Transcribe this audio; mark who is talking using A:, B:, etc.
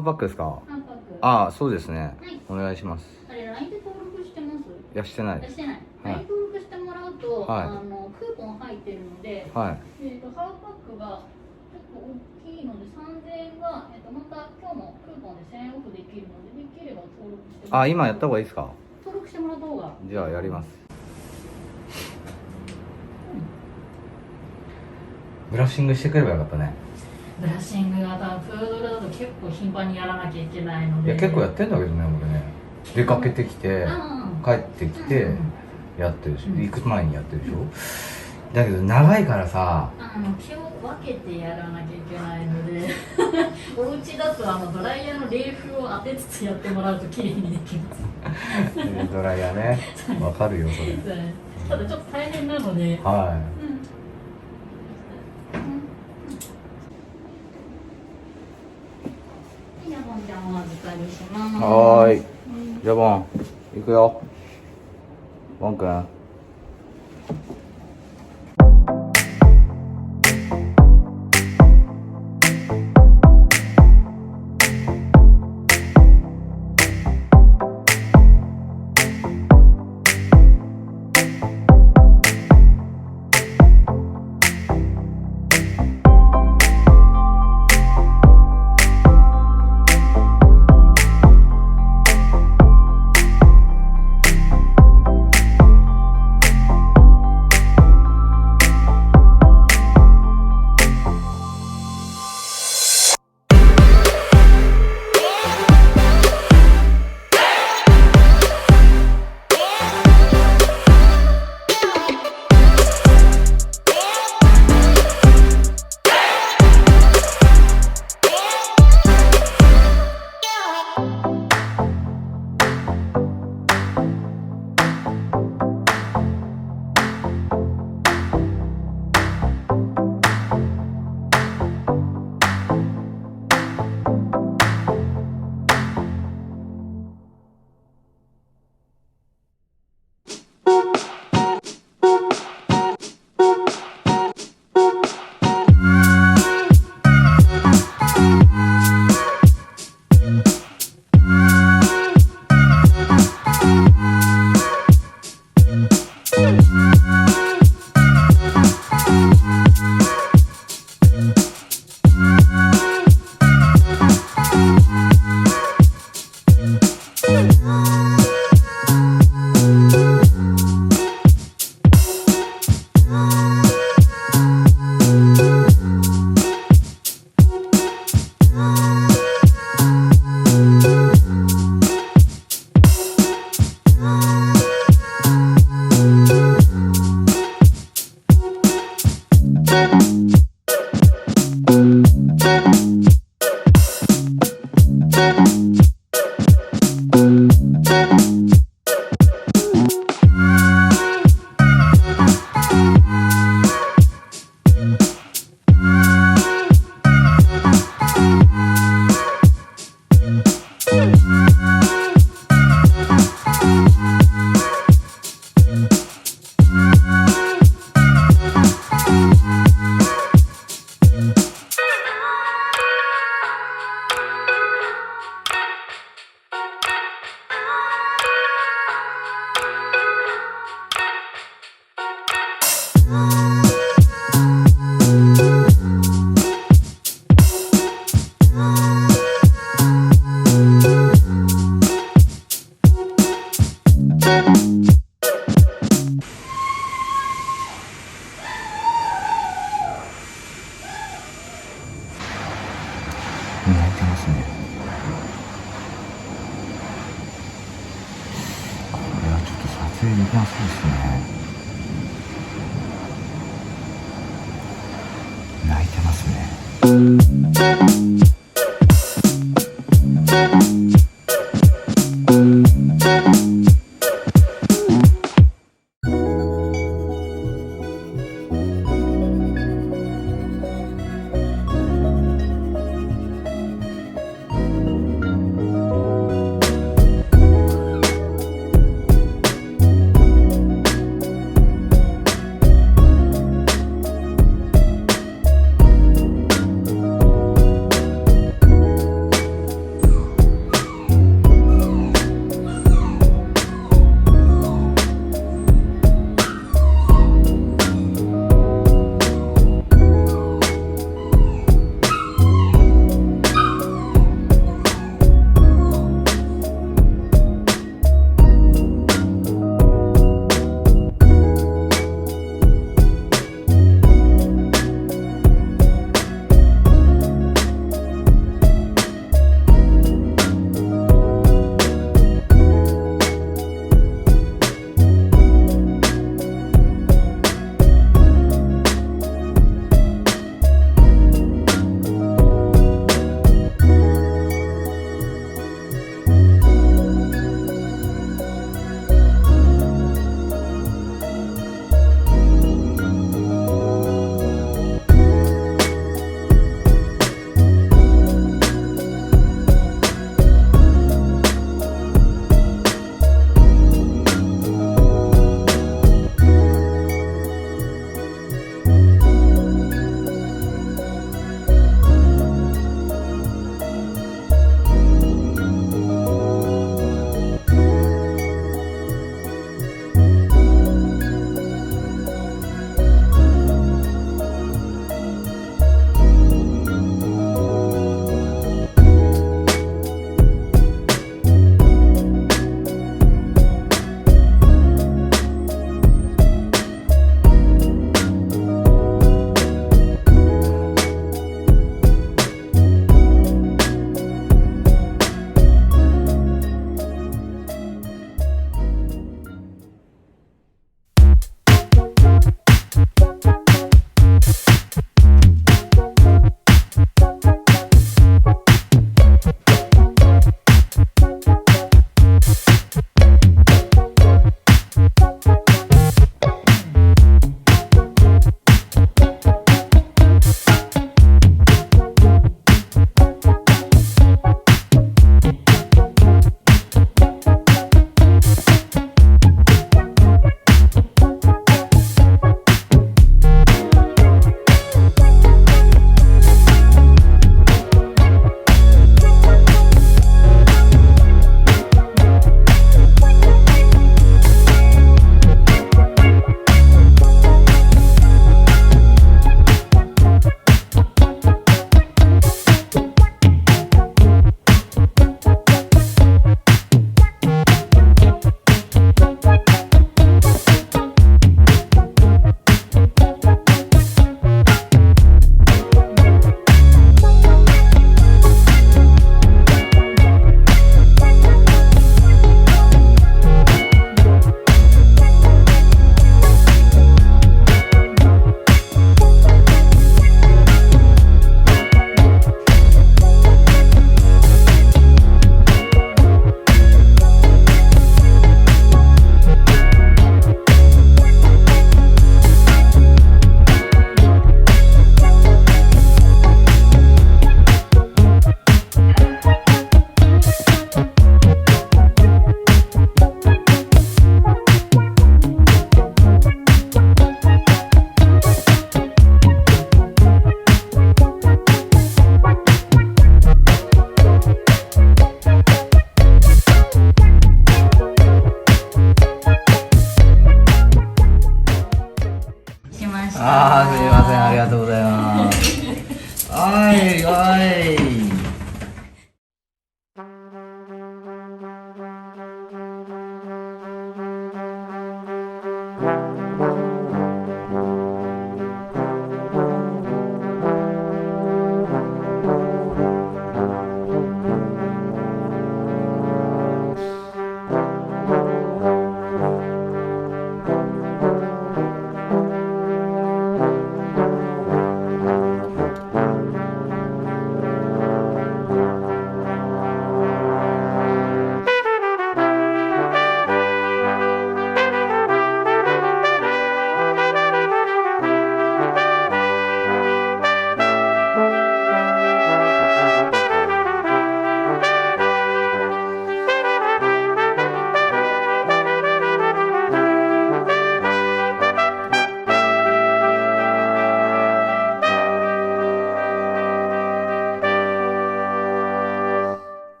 A: ーフバックですか？
B: ハーフバッグ。
A: ああ、そうですね。
B: はい。
A: お願いします。
B: あれ LINE で登録してます？
A: いや、してないです。
B: してない。
A: はい
B: LINE 登録してもらうと、
A: はい
B: クーポン入ってるので、
A: はい。
B: ハーフバッグが結構大きいので3000円が、また今日もクーポンで1000円オフできるので、できれば登録してもら
A: あ、今やった方がいいですか？
B: 登録してもらった方が。
A: じゃあやります。ブラッシングしてくればよかったね。
B: ブラッシングが多分プードルだと結構頻繁にやらなきゃいけないので。
A: いや、結構やってんだけどね、俺ね。出かけてきて、帰ってきて、やってるでしょ。行く前にやってるでしょ。だけど長いからさ、
B: 気を分けてやらなきゃいけないのでお家だとドライヤーの冷風を当てつつやってもらうと綺麗にできます
A: ドライヤーね、わかるよそれ。
B: ただちょっと大変なので、
A: はい。
B: じゃあボンちゃんお預かりします。
A: はーい。じゃあボン、行くよ。ボンくん。撮影できなそうですね。泣いてますね。